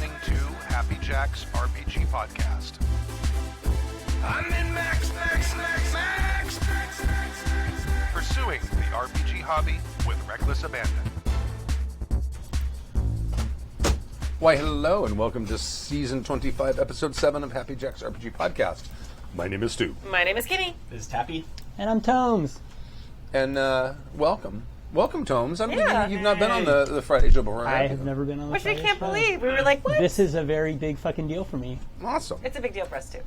listening to Happy Jack's RPG Podcast. I'm in Max. Pursuing the RPG hobby with reckless abandon. Why, hello, and welcome to Season 25, Episode 7 of Happy Jack's RPG Podcast. My name is Stu. My name is Kimmy. This is Tappy. And I'm Tomes. And welcome. Welcome, Tomes. I mean, you've not been on the Friday show before. I have never been on the Which Friday we can't show. believe. We were like, what? This is a very big fucking deal for me. Awesome. It's a big deal for us, too.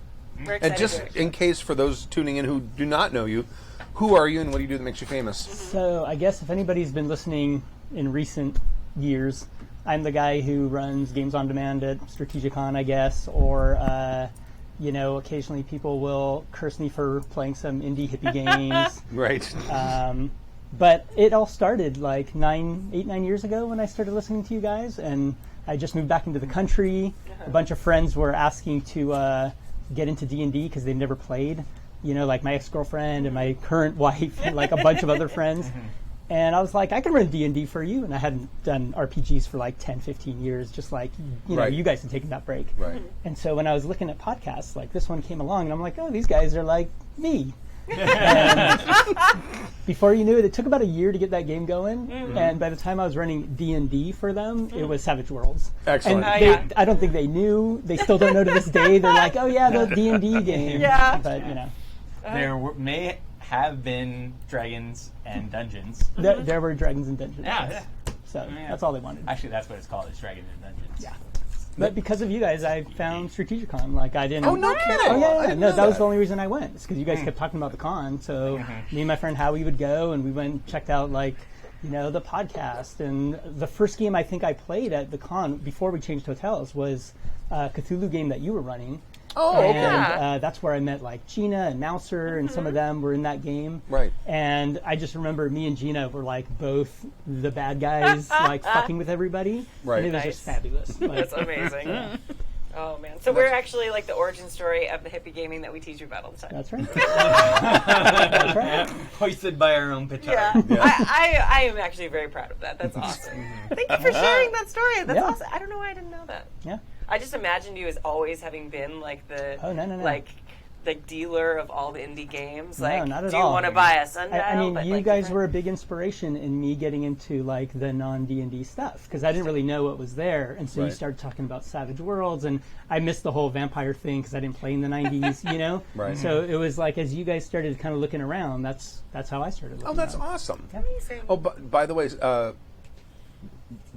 We're excited. And just in case for those tuning in who do not know you, who are you and what do you do that makes you famous? So I guess if anybody's been listening in recent years, I'm the guy who runs Games on Demand at Strategicon, I guess, or, occasionally people will curse me for playing some indie hippie games. Right. But it all started like 9 years ago when I started listening to you guys, and I just moved back into the country. A bunch of friends were asking to get into D&D because they'd never played. Like my ex-girlfriend and my current wife and like a bunch of other friends. And I was like, I can run D&D for you. And I hadn't done RPGs for like 10, 15 years, just like, Right. you guys had taken that break. Right. And so when I was looking at podcasts, like this one came along, and I'm like, oh, these guys are like me. And before you knew it, it took about a year to get that game going. And by the time I was running D&D for them, it was Savage Worlds. Excellent. And I don't think they knew. They still don't know to this day. They're like, oh, yeah, the D&D game. Yeah. But, There may have been dragons and dungeons. there were Dragons and Dungeons. Yeah. So Yeah. that's all they wanted. Actually, that's what it's called. It's dragons and dungeons. Yeah. But because of you guys, I found Strategicon. Like, I didn't... Oh, no kidding. Oh, I yeah. didn't No, know that was the only reason I went. It's because you guys kept talking about the con. So me and my friend Howie would go, and we went and checked out, the podcast. And the first game I think I played at the con before we changed hotels was a Cthulhu game that you were running. Oh, okay. And that's where I met, Gina and Mouser, and some of them were in that game. Right. And I just remember me and Gina were, both the bad guys, fucking with everybody. Right. And it was Nice. just fabulous. That's amazing. Oh, man. So we're actually like the origin story of the hippie gaming that we teach you about all the time. That's right. That's right. Hoisted by our own petard. Yeah. I am actually very proud of that. That's awesome. Thank you for sharing that story. That's Yeah. awesome. I don't know why I didn't know that. Yeah. I just imagined you as always having been the Oh, no. the dealer of all the indie games. No, not at do you all. want to buy a sundial? I mean, But, you guys different- were a big inspiration in me getting into the non-D&D stuff because I didn't really know what was there, and so Right. you started talking about Savage Worlds, and I missed the whole vampire thing because I didn't play in the 90s, Right. So it was as you guys started kind of looking around, that's how I started looking Oh, that's around. awesome. Amazing. Oh, by the way,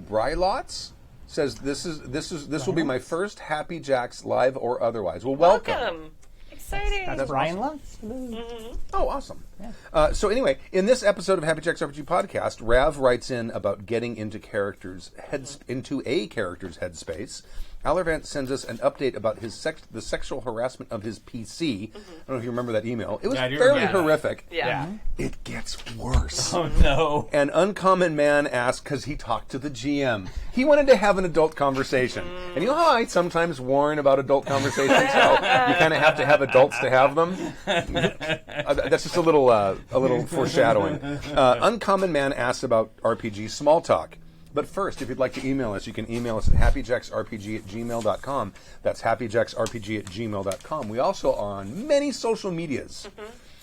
Brylots says this will be my first Happy Jacks live or otherwise. Well, welcome. Exciting. That's Brian Lutz. Oh, awesome. So anyway, in this episode of Happy Jack's RPG Podcast, Rav writes in about getting into a character's headspace. Alervant sends us an update about the sexual harassment of his PC. I don't know if you remember that email. It was Yeah, I do fairly remember that. horrific. Yeah. It gets worse. Oh, no. An uncommon man asked because he talked to the GM. He wanted to have an adult conversation. And you know how I sometimes warn about adult conversations? How you kind of have to have adults to have them? That's just a little foreshadowing. Uncommon man asks about RPG small talk. But first, if you'd like to email us, you can email us at happyjacksrpg@gmail.com. That's happyjacksrpg@gmail.com. We also are on many social medias.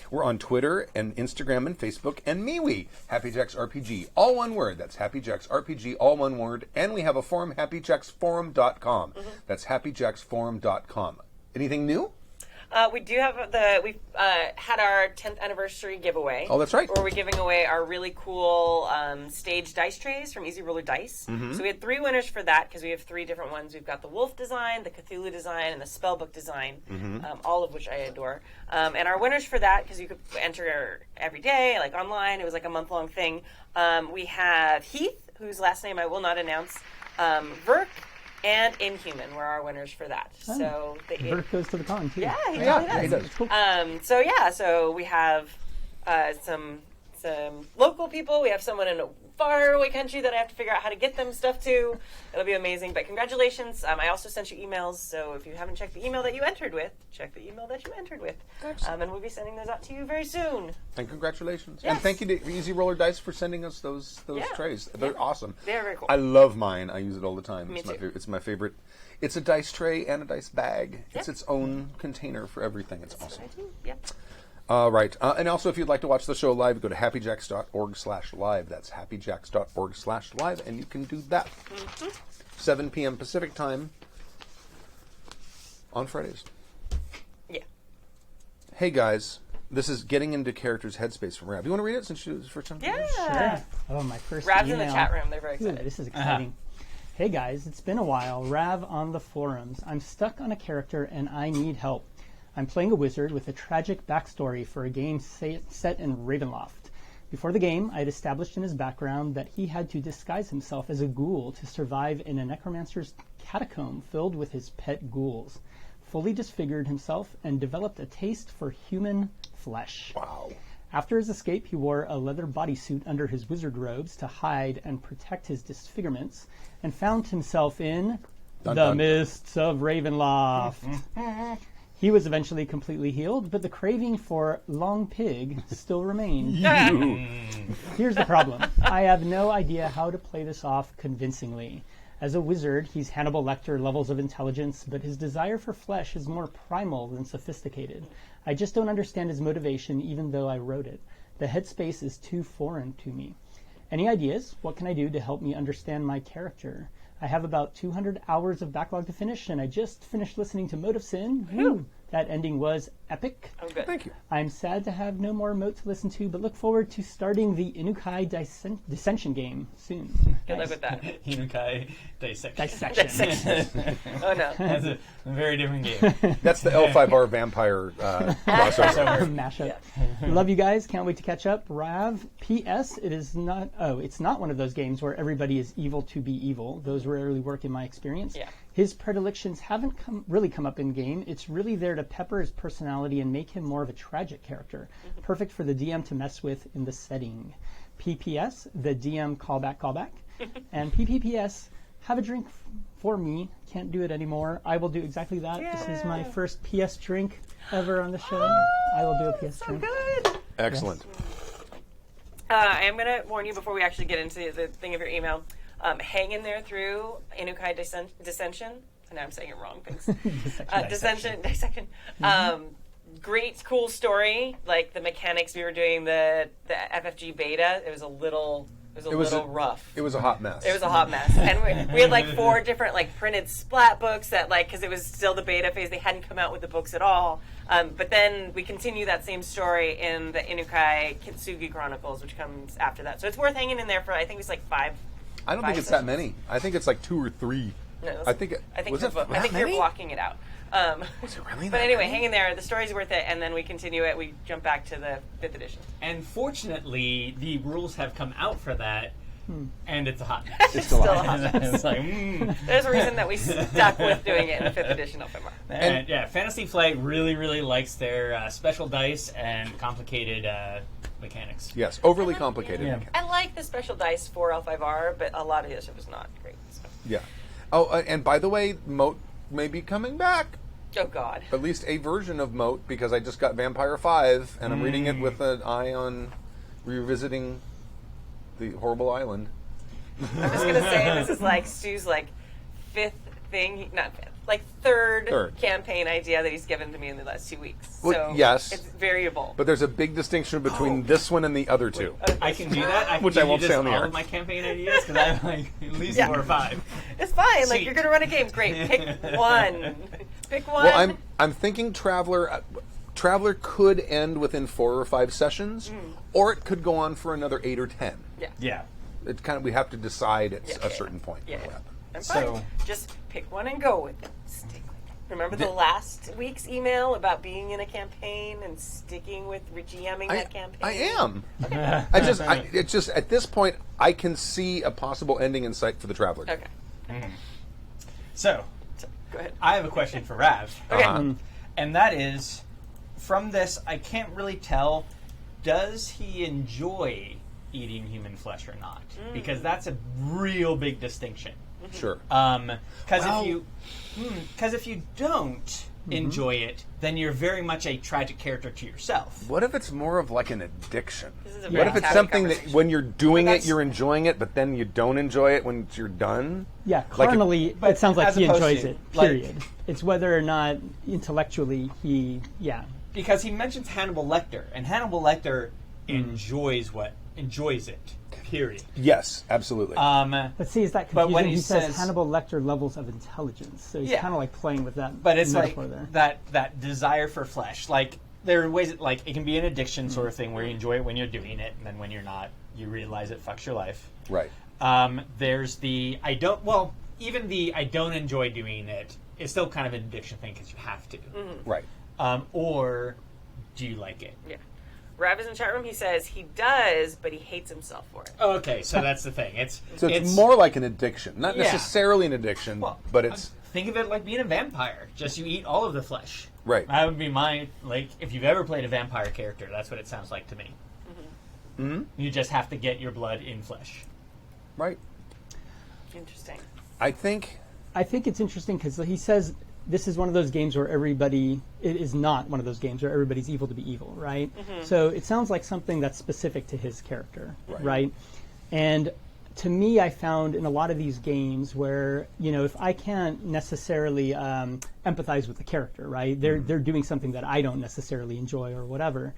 We're on Twitter and Instagram and Facebook and MeWe, HappyJacksRPG, all one word. That's HappyJacksRPG, all one word. And we have a forum, happyjacksforum.com. That's happyjacksforum.com. Anything new? We do have we've had our 10th anniversary giveaway. Oh, that's right. Where we're giving away our really cool stage dice trays from Easy Roller Dice. So we had 3 winners for that because we have 3 different ones. We've got the Wolf design, the Cthulhu design, and the Spellbook design, all of which I adore. And our winners for that, because you could enter every day, online, it was a month-long thing. We have Heath, whose last name I will not announce, Verk, and Inhuman were our winners for that. Oh. So Bert goes to the con, too. yeah, he Yeah, really he does. does. Cool. So we have some local people. We have someone in faraway country that I have to figure out how to get them stuff to. It'll be amazing. But congratulations. I also sent you emails, so if you haven't checked the email that you entered with, check the email that you entered with. And we'll be sending those out to you very soon. And congratulations. Yes. And thank you to Easy Roller Dice for sending us those trays. They're awesome. They're very cool. I love mine. I use it all the time. Me too. It's my favorite. It's a dice tray and a dice bag. It's its own container for everything. It's awesome. I do. Yep. Right. And also, if you'd like to watch the show live, go to happyjacks.org/live. That's happyjacks.org/live, and you can do that. 7 p.m. Pacific time on Fridays. Yeah. Hey, guys. This is Getting into Characters Headspace from Rav. You want to read it since she was the first time? Yeah. Oh, my first Rav's email. in the chat room. They're very Ooh, excited. this is exciting. Hey guys, it's been a while. Rav on the forums. I'm stuck on a character and I need help. I'm playing a wizard with a tragic backstory for a game set in Ravenloft. Before the game, I had established in his background that he had to disguise himself as a ghoul to survive in a necromancer's catacomb filled with his pet ghouls. Fully disfigured himself and developed a taste for human flesh. Wow. After his escape, he wore a leather bodysuit under his wizard robes to hide and protect his disfigurements, and found himself in the mists of Ravenloft. He was eventually completely healed, but the craving for long pig still remained. Here's the problem. I have no idea how to play this off convincingly. As a wizard, he's Hannibal Lecter levels of intelligence, but his desire for flesh is more primal than sophisticated. I just don't understand his motivation, even though I wrote it. The headspace is too foreign to me. Any ideas? What can I do to help me understand my character? I have about 200 hours of backlog to finish, and I just finished listening to Mode of Sin. Woo! That ending was epic. Oh, good. Thank you. I'm sad to have no more Moat to listen to, but look forward to starting the Inukai Dissension game soon. Good luck with that. Inukai Dissection. Dissection. Oh, no. That's a very different game. That's the L5R vampire crossover. Mashup. Love you guys. Can't wait to catch up. Rav. P.S. It's not one of those games where everybody is evil to be evil. Those rarely work in my experience. Yeah. His predilections haven't really come up in game. It's really there to pepper his personality and make him more of a tragic character. Perfect for the DM to mess with in the setting. PPS, the DM callback. And PPPS, have a drink for me. Can't do it anymore. I will do exactly that. Yeah. This is my first PS drink ever on the show. I will do a PS So drink. good. Excellent. I am going to warn you before we actually get into the thing of your email. Hang in there through Inukai Dissension. I know I'm saying it wrong. Thanks. Dissection. Great, cool story. Like the mechanics, we were doing the FFG beta. It was a little rough. It was a hot mess. It was a hot mess, and we had like 4 different like printed splat books that because it was still the beta phase, they hadn't come out with the books at all. But then we continue that same story in the Inukai Kintsugi Chronicles, which comes after that. So it's worth hanging in there for. I think it's like 5. I don't think it's that many. I think it's like 2 or 3. No, I think you're blocking it out. Was it really But that anyway, many? hang in there. The story's worth it, and then we continue it. We jump back to the 5th edition. And fortunately, the rules have come out for that, and it's a hot mess. It's still Still hot. a hot mess. It's like, There's a reason that we stuck with doing it in the 5th edition of FMR. And yeah, Fantasy Flight really, really likes their special dice and complicated mechanics. Yes, overly complicated. Yeah. I like the special dice for L5R, but a lot of the other stuff is not great. So. Yeah. Oh, and by the way, Moat may be coming back. Oh, God. At least a version of Moat, because I just got Vampire 5, and I'm reading it with an eye on revisiting the horrible island. I'm just going to say this is like Stu's 5th thing, not 5th, third campaign idea that he's given to me in the last 2 weeks. Well, so yes. it's variable. But there's a big distinction between this one and the other 2. I can do that. I can Which give I won't you say just on the all air. of my campaign ideas because I have at least 4 or 5. It's fine. Sweet. You're going to run a game. Great. Pick one. Pick one. Well, I'm thinking Traveler could end within 4 or 5 sessions, or it could go on for another 8 or 10. Yeah. It we have to decide at a certain point. Yeah. What'll happen. I'm So- fine. Just pick one and go with it. Stick with it. Remember the last week's email about being in a campaign and sticking with GMing that campaign? I am. It's just at this point I can see a possible ending in sight for the Traveler. Okay. So, Go ahead. I have a question for Rav. Okay. And that is, from this, I can't really tell, does he enjoy eating human flesh or not, because that's a real big distinction. Sure. Because if you don't enjoy it, then you're very much a tragic character to yourself. What if it's more of like an addiction? This is a What very if it's savvy something that conversation. when you're doing it, that's- you're enjoying it, but then you don't enjoy it when you're done? Yeah, Like carnally, but it sounds like as he opposed enjoys to, it, like- period. It's whether or not intellectually he, Because he mentions Hannibal Lecter, and Hannibal Lecter enjoys it. Period. Yes, absolutely. But see, is that But confusing? when he he says says- Hannibal Lecter levels of intelligence, so he's Yeah. kind of like playing with that But it's like metaphor there. that desire for flesh. Like there are ways that, like, it can be an addiction sort of thing where you enjoy it when you're doing it, and then when you're not, you realize it fucks your life. right. There's the I don't enjoy doing it. It's still kind of an addiction thing because you have to. Right. Or do you like it? Yeah. Rav is in the chat room. He says he does, but he hates himself for it. Okay, so that's the thing. So it's more like an addiction. Not Yeah. necessarily an addiction, Well, but it's... Think of it like being a vampire. Just you eat all of the flesh. Right. That would be my, like, if you've ever played a vampire character, that's what it sounds like to me. Mm-hmm. You just have to get your blood in flesh. Right. Interesting. I think... it's interesting because he says this is one of those games where it is not one of those games where everybody's evil to be evil, right? So it sounds like something that's specific to his character, right? And to me, I found in a lot of these games where, if I can't necessarily empathize with the character, right? They're doing something that I don't necessarily enjoy or whatever.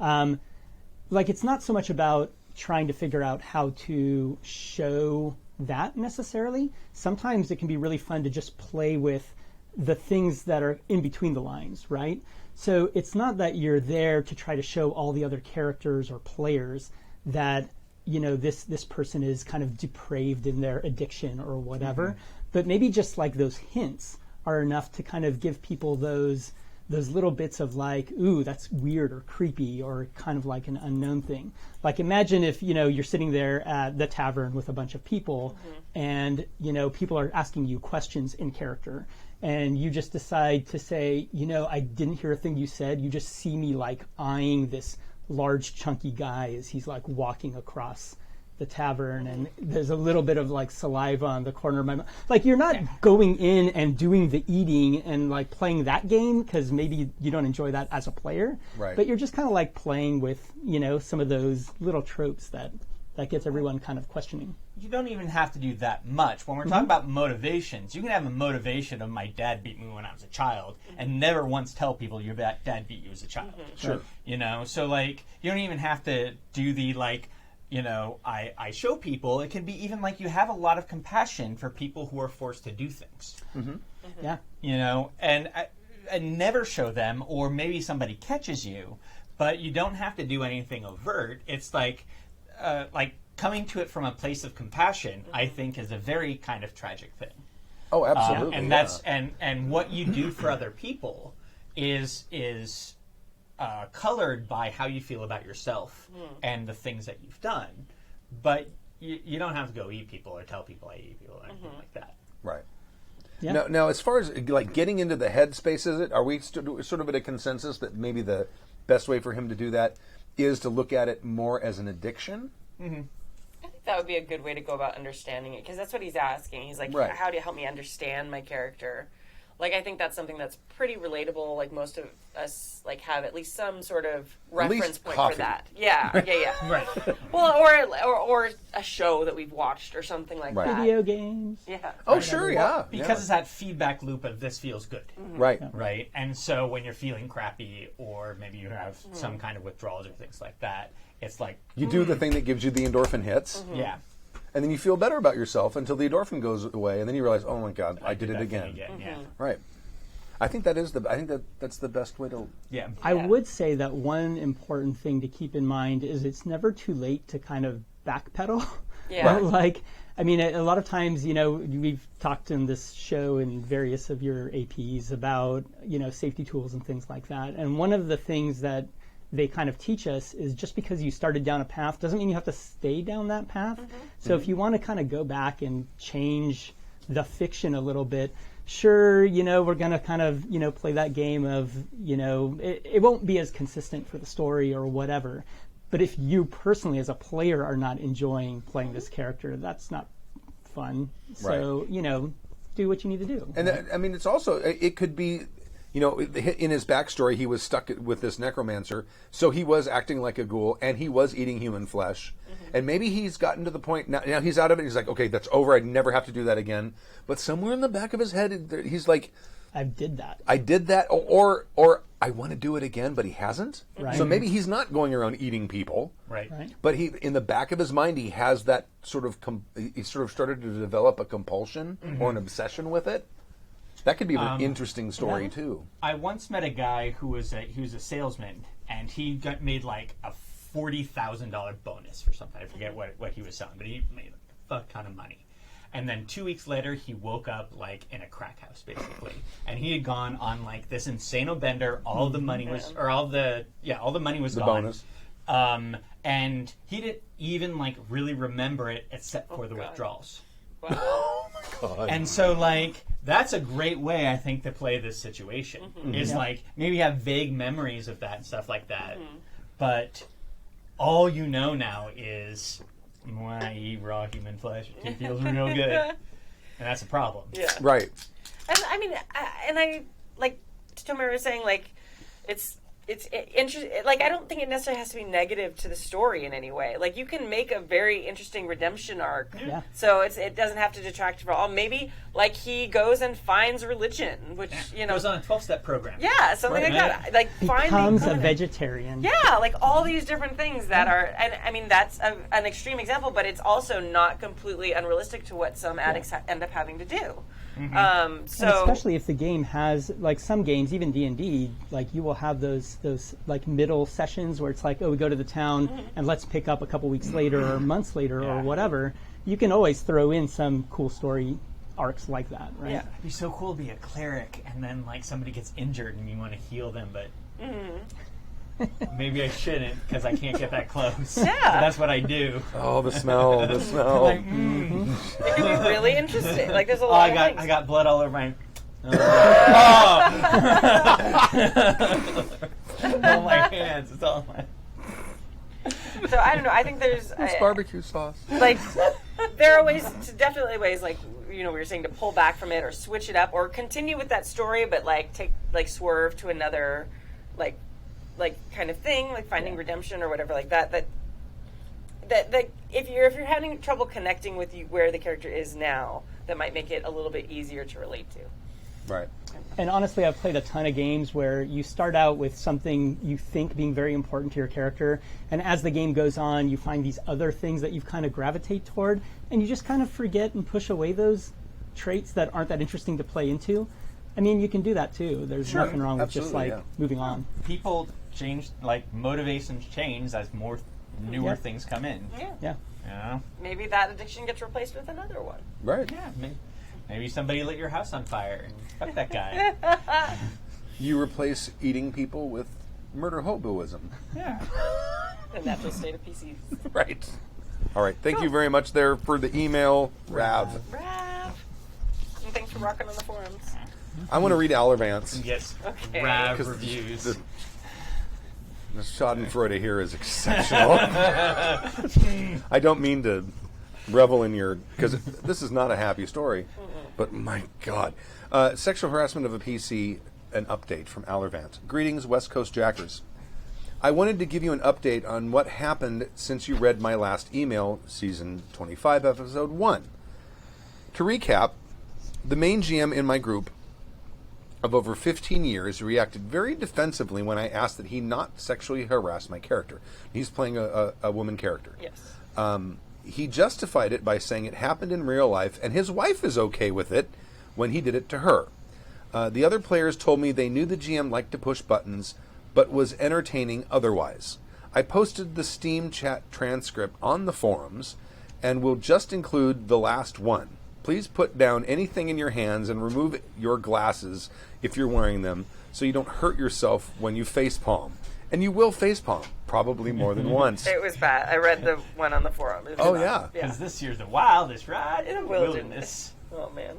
Like, it's not so much about trying to figure out how to show that necessarily. Sometimes it can be really fun to just play with the things that are in between the lines, right? So it's not that you're there to try to show all the other characters or players that, this person is kind of depraved in their addiction or whatever, but maybe just like those hints are enough to kind of give people those little bits of like, ooh, that's weird or creepy or kind of like an unknown thing. Like, imagine if, you're sitting there at the tavern with a bunch of people and, people are asking you questions in character and you just decide to say, I didn't hear a thing you said. You just see me like eyeing this large chunky guy as he's like walking across the tavern, and there's a little bit of like saliva on the corner of my mouth. Like, you're not going in and doing the eating and like playing that game because maybe you don't enjoy that as a player. Right. But you're just kind of like playing with, some of those little tropes that gets everyone kind of questioning. You don't even have to do that much. When we're talking about motivations, you can have a motivation of my dad beat me when I was a child and never once tell people your dad beat you as a child. Sure. So like, you don't even have to do the like, I show people. It can be even like you have a lot of compassion for people who are forced to do things. Yeah. And never show them, or maybe somebody catches you, but you don't have to do anything overt. It's like coming to it from a place of compassion, I think, is a very kind of tragic thing. Oh, absolutely. And that's and what you do for other people is colored by how you feel about yourself and the things that you've done. But you don't have to go eat people or tell people I eat people or anything like that. Right. Yeah. Now, as far as like getting into the headspace, are we sort of at a consensus that maybe the best way for him to do that is to look at it more as an addiction? I think that would be a good way to go about understanding it, because that's what he's asking. He's like, Right. how do you help me understand my character? Like, I think that's something that's pretty relatable. Like, most of us like have at least some sort of reference point coffee. for that. Yeah. Right. Well, or a show that we've watched or something like Right. that. Video games. Yeah. Oh, sure, yeah. Because it's that feedback loop of this feels good. Right. Right? And so when you're feeling crappy or maybe you have some kind of withdrawals or things like that, it's like, You do the thing that gives you the endorphin hits, yeah. and then you feel better about yourself until the endorphin goes away, and then you realize, oh my God, I did it that again. thing Yeah. Right. I think that's the best way to. Yeah. I would say that one important thing to keep in mind is it's never too late to kind of backpedal. Yeah. But like, I mean, a lot of times, we've talked in this show and various of your APs about, safety tools and things like that. And one of the things that they kind of teach us is just because you started down a path doesn't mean you have to stay down that path. So if you want to kind of go back and change the fiction a little bit, sure, we're going to kind of, play that game of, it won't be as consistent for the story or whatever. But if you personally, as a player, are not enjoying playing this character, that's not fun. So, do what you need to do. And I mean, it's also, it could be, in his backstory, he was stuck with this necromancer, so he was acting like a ghoul, and he was eating human flesh. And maybe he's gotten to the point, now he's out of it, he's like, okay, that's over, I'd never have to do that again. But somewhere in the back of his head, he's like, I did that. Or I want to do it again, but he hasn't. Right. So maybe he's not going around eating people. Right. But he, in the back of his mind, he has that sort of, he sort of started to develop a compulsion or an obsession with it. That could be an interesting story too. I once met a guy who was a salesman, and he made like a $40,000 bonus for something. I forget what he was selling, but he made a fuck ton of money. And then 2 weeks later, he woke up like in a crack house, basically, and he had gone on like this insane bender. All the money was, or all the money was The gone. bonus. And he didn't even like really remember it, except for the withdrawals. Wow. Oh my God. And so, like, that's a great way, I think, to play this situation. Is like maybe have vague memories of that and stuff like that, but all you know now is when I eat raw human flesh, it feels real good, and that's a problem. Yeah. Right. And I mean, I like Tomer was saying, like, it's interesting. Like, I don't think it necessarily has to be negative to the story in any way. Like, you can make a very interesting redemption arc. Yeah. So it doesn't have to detract from all. Maybe like he goes and finds religion, which Goes on a 12-step program. Yeah, something like that. Like Becomes a finding vegetarian. Yeah, like all these different things that are, and I mean that's an extreme example, but it's also not completely unrealistic to what some addicts end up having to do. So And especially if the game has, like, some games, even D&D, like, you will have those like middle sessions where it's like, oh, we go to the town and let's pick up a couple weeks later or months later or whatever. You can always throw in some cool story arcs like that, right? Yeah. It'd be so cool to be a cleric, and then like somebody gets injured and you want to heal them, but maybe I shouldn't because I can't get that close. Yeah. But that's what I do. Oh, the smell, the smell. Like, it can be really interesting. Like there's a lot of things. I got blood all over my. All my hands. It's all my. So I don't know. I think there's It's barbecue sauce. like there are ways to definitely ways like we were saying to pull back from it or switch it up or continue with that story, but like take like swerve to another like kind of thing, like finding redemption or whatever like that. That if you're having trouble connecting with where the character is now, that might make it a little bit easier to relate to. Right. And honestly, I've played a ton of games where you start out with something you think being very important to your character, and as the game goes on, you find these other things that you've kind of gravitate toward, and you just kind of forget and push away those traits that aren't that interesting to play into. I mean, you can do that too. There's nothing wrong with just like moving on. People change, like motivations change as more newer things come in. Yeah. You know? Maybe that addiction gets replaced with another one. Right. Yeah. Maybe somebody lit your house on fire and fuck that guy. You replace eating people with murder hoboism. Yeah. The natural state of PCs. Right. All right. Thank you very much there for the email, Rav. Rav. And thanks for rocking on the forums. I want to read Allervance. Yes. Okay. Rav 'Cause reviews. The schadenfreude here is exceptional. I don't mean to revel in your... Because this is not a happy story. But my God. Sexual harassment of a PC, an update from Allervant. Greetings, West Coast Jackers. I wanted to give you an update on what happened since you read my last email, Season 25, Episode 1. To recap, the main GM in my group of over 15 years reacted very defensively when I asked that he not sexually harass my character. He's playing a woman character. Yes. He justified it by saying it happened in real life and his wife is okay with it when he did it to her. The other players told me they knew the GM liked to push buttons, but was entertaining otherwise. I posted the Steam chat transcript on the forums and will just include the last one. Please put down anything in your hands and remove your glasses if you're wearing them so you don't hurt yourself when you facepalm. And you will facepalm, probably more than once. It was bad. I read the one on the forum. It was Oh, bad. yeah. Because this year's the wildest ride in In the a wilderness. Oh man.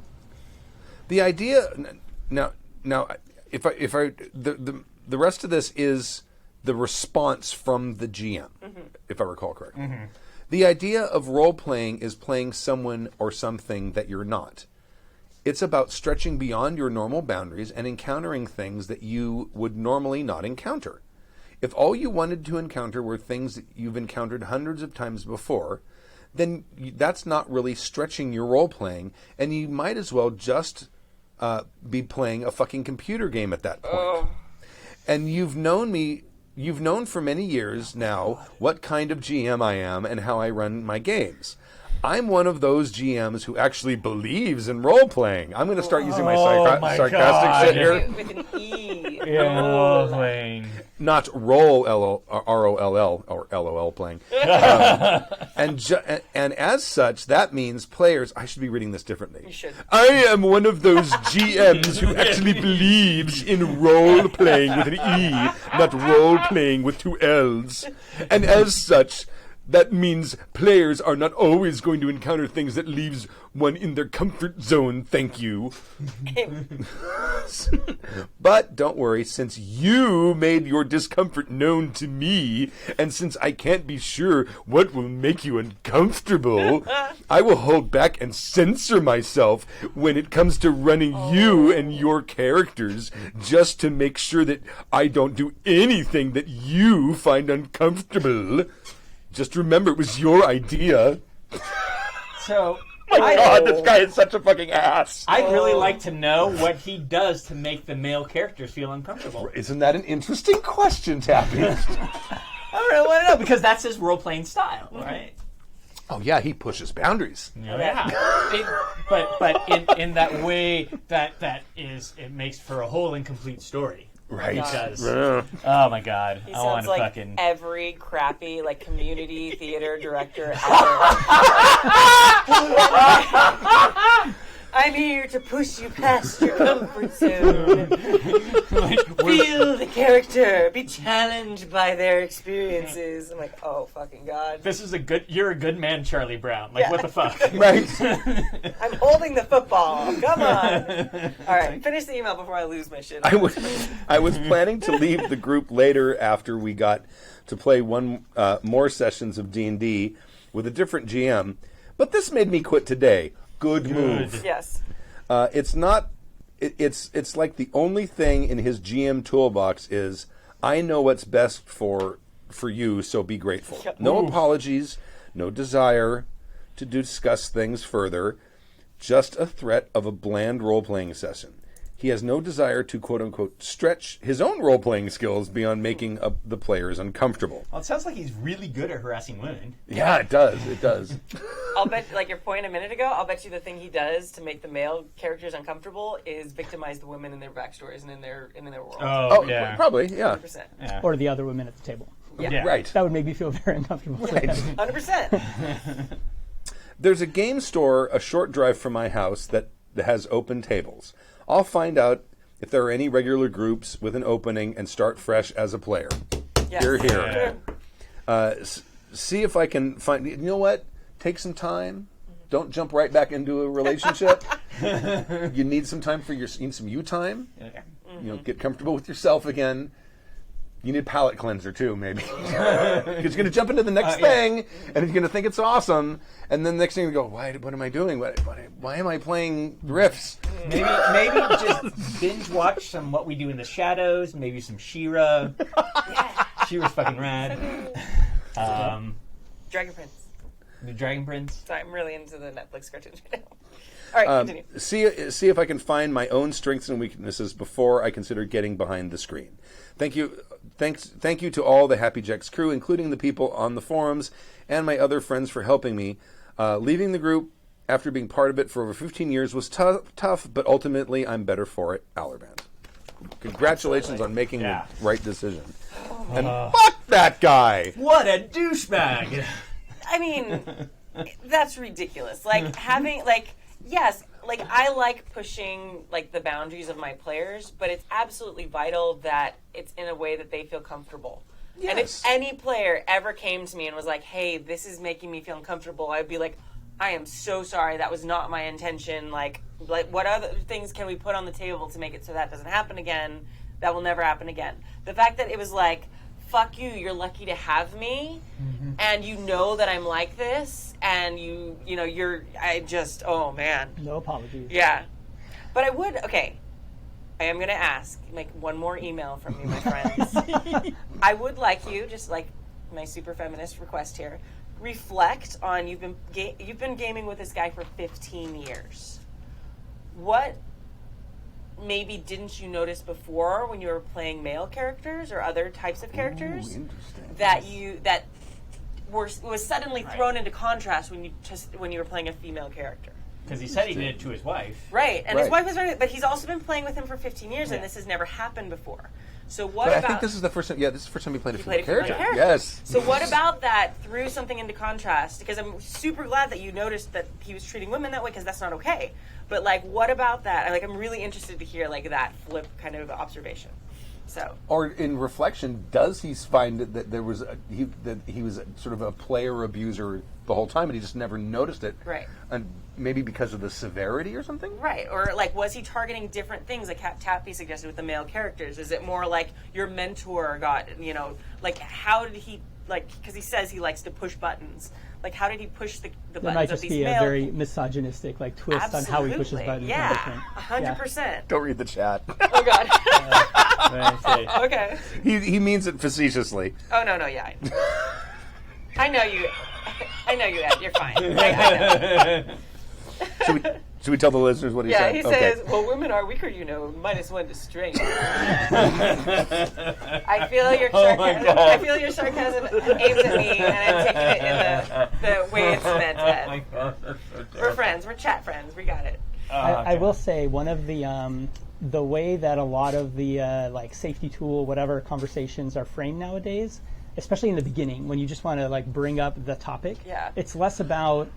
The idea now, if I the rest of this is the response from the GM, if I recall correctly. The idea of role-playing is playing someone or something that you're not. It's about stretching beyond your normal boundaries and encountering things that you would normally not encounter. If all you wanted to encounter were things that you've encountered hundreds of times before, then that's not really stretching your role-playing, and you might as well just be playing a fucking computer game at that point. Oh. And you've known for many years now what kind of GM I am and how I run my games. I'm one of those GMs who actually believes in role-playing. I'm going to start using my sarcastic God. shit here. With an E. Role playing. Not roll, R-O-L-L, or L-O-L playing. And as such, that means players... I should be reading this differently. You should. I am one of those GMs who actually believes in role-playing with an E, not role-playing with two L's. And as such... that means players are not always going to encounter things that leaves one in their comfort zone, thank you. But don't worry, since you made your discomfort known to me, and since I can't be sure what will make you uncomfortable, I will hold back and censor myself when it comes to running you and your characters, just to make sure that I don't do anything that you find uncomfortable. Just remember, it was your idea. So, My God, this guy is such a fucking ass. I'd really like to know what he does to make the male characters feel uncomfortable. Isn't that an interesting question, Tappy? I really want to know, because that's his role-playing style, right? Oh, yeah, he pushes boundaries. Yeah. But in that way that is, it makes for a whole incomplete story. Right. He does. Yeah. Oh my God. He I want sounds to like fucking... every crappy community theater director ever. I'm here to push you past your comfort zone. Feel the character. Be challenged by their experiences. I'm like, oh, fucking God. This is you're a good man, Charlie Brown. Like, what the fuck? Right. I'm holding the football. Come on. All right, finish the email before I lose my shit. I was planning to leave the group later after we got to play one more sessions of D&D with a different GM, but this made me quit today. Good move. Yes. It's not. It's like the only thing in his GM toolbox is I know what's best for you, so be grateful. No apologies, no desire to discuss things further, just a threat of a bland role-playing session. He has no desire to quote-unquote stretch his own role-playing skills beyond making the players uncomfortable. Well, it sounds like he's really good at harassing women. Yeah, it does. It does. I'll bet, your point a minute ago, I'll bet you the thing he does to make the male characters uncomfortable is victimize the women in their backstories and in their world. Oh, yeah. probably, yeah. 100%. Yeah. Or the other women at the table. Yeah. Right. That would make me feel very uncomfortable. Right. 100%. There's a game store a short drive from my house that has open tables. I'll find out if there are any regular groups with an opening and start fresh as a player. Yes. Hear, hear. See if I can find... You know what? Take some time. Don't jump right back into a relationship. You need some time you need some you time. Get comfortable with yourself again. You need a palate cleanser too, maybe. Because you're going to jump into the next thing, and you're going to think it's awesome, and then the next thing you go, what am I doing? Why am I playing riffs? Maybe just binge watch some What We Do in the Shadows, maybe some She-Ra. She-Ra's fucking rad. Dragon Prince. The Dragon Prince. Sorry, I'm really into the Netflix cartoons right now. All right, continue. See if I can find my own strengths and weaknesses before I consider getting behind the screen. Thank you to all the Happy Jacks crew, including the people on the forums and my other friends for helping me. Leaving the group after being part of it for over 15 years was tough, but ultimately I'm better for it. Allerband. Congratulations on making the right decision. And fuck that guy! What a douchebag! I mean, that's ridiculous. Yes, I like pushing the boundaries of my players, but it's absolutely vital that it's in a way that they feel comfortable. Yes. And if any player ever came to me and was like, "Hey, this is making me feel uncomfortable," I'd be like, "I am so sorry. That was not my intention. What other things can we put on the table to make it so that doesn't happen again? That will never happen again." The fact that it was fuck you, you're lucky to have me, and you know that I'm like this, and oh man. No apologies. Yeah. But I am going to ask, make one more email from you, my friends. I would like you, just like my super feminist request here, reflect on, you've been gaming with this guy for 15 years. What maybe didn't you notice before when you were playing male characters or other types of characters that was suddenly thrown into contrast when you were playing a female character? Because he said he did it to his wife. Right, and his wife was right, but he's also been playing with him for 15 years, and this has never happened before. So I think this is the first time. Yeah, this is the first time you played a female character. Yes. So what about that threw something into contrast? Because I'm super glad that you noticed that he was treating women that way, because that's not okay. But like, what about that? I'm really interested to hear like that flip kind of observation. So. Or in reflection, does he find that there was that he was sort of a player abuser the whole time, and he just never noticed it? Right. And maybe because of the severity or something? Right. Or like, was he targeting different things like Tappy suggested with the male characters? Is it more like your mentor got, like how did he, because he says he likes to push buttons. Like, how did he push the buttons That might just of these be male... a very misogynistic twist Absolutely. on how he pushes buttons. Yeah, 100%. Don't read the chat. Oh, God. Right, Okay. He means it facetiously. Oh, no, yeah. I know you, Ed. You're fine. I know. Should we tell the listeners what he said? Yeah, he says, well, women are weaker, -1 to strength. I feel your sarcasm. I feel your sarcasm aimed at me, and I'm taking it in the way it's meant, Ed. Oh my God, that's so terrible. We're friends. We're chat friends. We got it. I will say one of the way that a lot of the safety tool, whatever conversations are framed nowadays, especially in the beginning when you just want to bring up the topic. Yeah. It's less about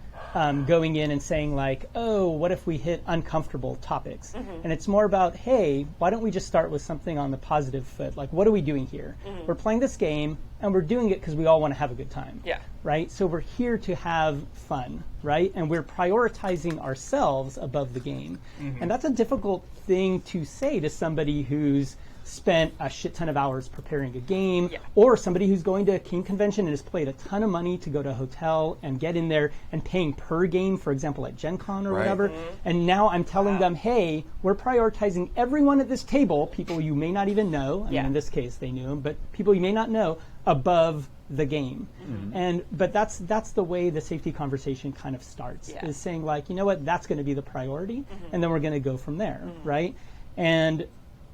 going in and saying oh, what if we hit uncomfortable topics? Mm-hmm. And it's more about, hey, why don't we just start with something on the positive foot? What are we doing here? Mm-hmm. We're playing this game, and we're doing it because we all want to have a good time. Yeah. Right? So we're here to have fun, right? And we're prioritizing ourselves above the game. Mm-hmm. And that's a difficult thing to say to somebody who's spent a shit ton of hours preparing a game, or somebody who's going to a King convention and has paid a ton of money to go to a hotel and get in there and paying per game, for example, at Gen Con or whatever. Mm-hmm. And now I'm telling them, hey, we're prioritizing everyone at this table, people you may not even know, I mean, in this case they knew him, but people you may not know, above the game. Mm-hmm. But that's the way the safety conversation kind of starts, is saying you know what, that's going to be the priority, and then we're going to go from there, right? And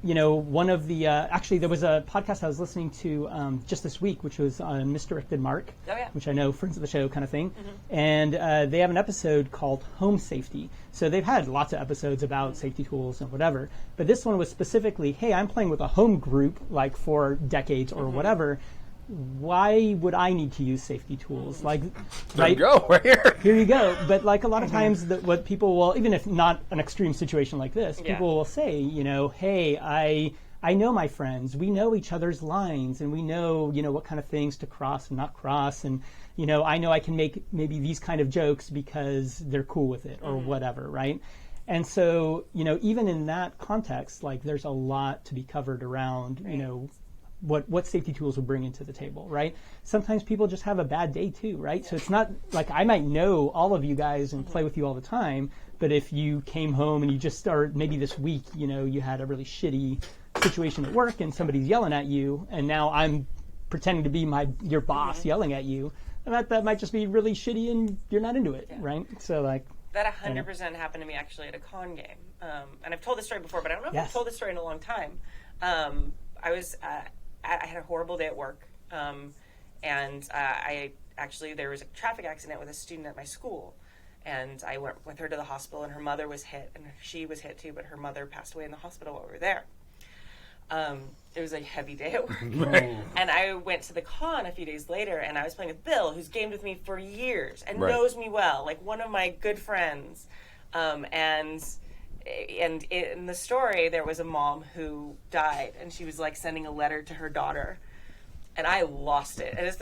one of the actually there was a podcast I was listening to just this week, which was on Misdirected Mark, which I know, friends of the show kind of thing, and they have an episode called Home Safety. So they've had lots of episodes about safety tools and whatever, but this one was specifically, hey, I'm playing with a home group for decades or whatever. Why would I need to use safety tools? There you go, right here. Here you go. But a lot of times, what people will, even if not an extreme situation like this, people will say, hey, I know my friends. We know each other's lines, and we know, what kind of things to cross and not cross, and I know I can make maybe these kind of jokes because they're cool with it or whatever, right? And so, even in that context, there's a lot to be covered around, what safety tools will bring into the table, right? Sometimes people just have a bad day too, right? So it's not I might know all of you guys and play with you all the time, but if you came home and you just started, maybe this week, you had a really shitty situation at work and somebody's yelling at you, and now I'm pretending to be your boss yelling at you, and that might just be really shitty and you're not into it, right? So that 100% happened to me actually at a con game. And I've told this story before, but I don't know if I've told this story in a long time. I had a horrible day at work, and there was a traffic accident with a student at my school, and I went with her to the hospital, and her mother was hit, and she was hit too, but her mother passed away in the hospital while we were there. It was a heavy day at work, and I went to the con a few days later, and I was playing with Bill, who's gamed with me for years and knows me well, one of my good friends, and in the story, there was a mom who died, and she was sending a letter to her daughter, and I lost it. And it's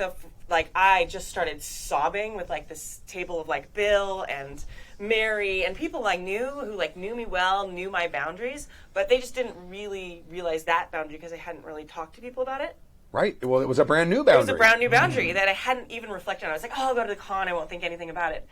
I just started sobbing with this table of Bill and Mary and people I knew who knew me well, knew my boundaries, but they just didn't really realize that boundary because I hadn't really talked to people about it. Right. Well, it was a brand new boundary. It was a brand new boundary that I hadn't even reflected on. I was like, oh, I'll go to the con. I won't think anything about it.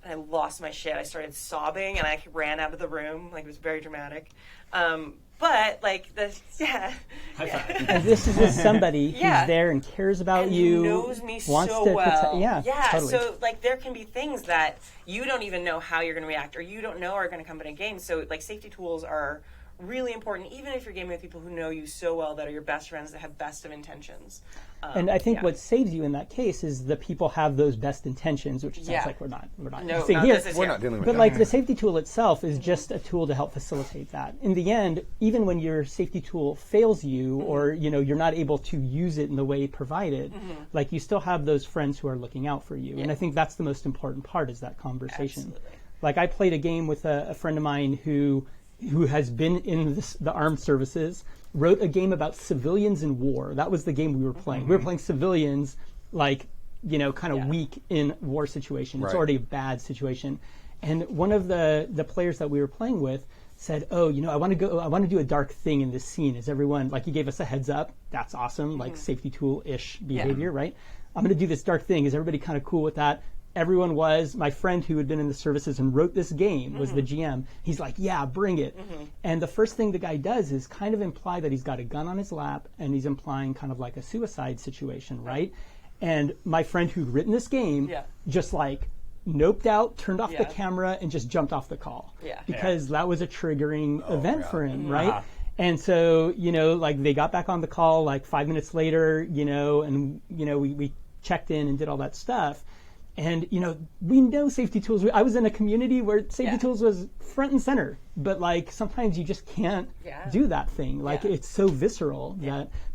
And I lost my shit. I started sobbing, and I ran out of the room. Like, it was very dramatic. But, like, And this is with somebody who's there and cares about and you. knows me wants so to well. Yeah, totally. So, like, there can be things that you don't even know how you're going to react or you don't know are going to come in a game. So, like, safety tools are really important, even if you're gaming with people who know you so well, that are your best friends, that have best of intentions. And I think what saves you in that case is the people have those best intentions, which it sounds like we're not saying here. We're not dealing with But that. like the safety tool itself is just a tool to help facilitate that. In the end, even when your safety tool fails you, or you're not able to use it in the way provided, like you still have those friends who are looking out for you. And I think that's the most important part, is that conversation. Absolutely. Like I played a game with a friend of mine who has been in the armed services, wrote a game about civilians in war. That was the game we were playing. We were playing civilians, like, kind of weak in war situation. It's already a bad situation. And one of the players that we were playing with said, I want to do a dark thing in this scene. Is everyone, like, he gave us a heads up. That's awesome, like safety tool-ish behavior, right? I'm going to do this dark thing. Is everybody kind of cool with that? Everyone was. My friend who had been in the services and wrote this game was the GM. He's like, yeah, bring it. And the first thing the guy does is kind of imply that he's got a gun on his lap, and he's implying kind of like a suicide situation, right? And my friend who'd written this game just like noped out, turned off the camera, and just jumped off the call. Because that was a triggering event for him, right? And so, like they got back on the call like 5 minutes later, and, we checked in and did all that stuff. And, we know safety tools. I was in a community where safety tools was front and center. But, like, sometimes you just can't do that thing. Like, it's so visceral.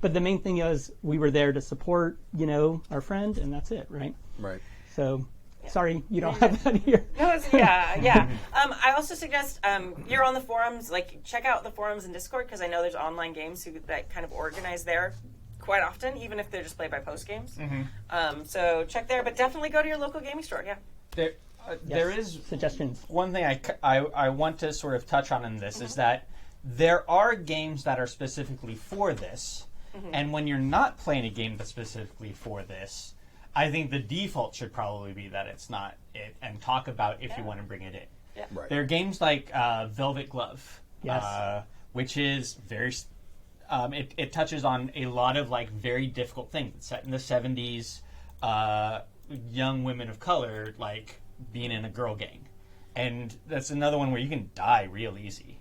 But the main thing is we were there to support, our friend, and that's it, right? Right. So, sorry, you don't have that here. No, I also suggest you're on the forums. Like, check out the forums and Discord, because I know there's online games that kind of organize there quite often, even if they're just play by post games. So check there, but definitely go to your local gaming store. There is suggestions. One thing I want to sort of touch on in this is that there are games that are specifically for this, and when you're not playing a game that's specifically for this, I think the default should probably be that it's not it, and talk about if you want to bring it in. Right. There are games like Velvet Glove, which is very it touches on a lot of like very difficult things. It's set in the 70s, young women of color like being in a girl gang, and that's another one where you can die real easy.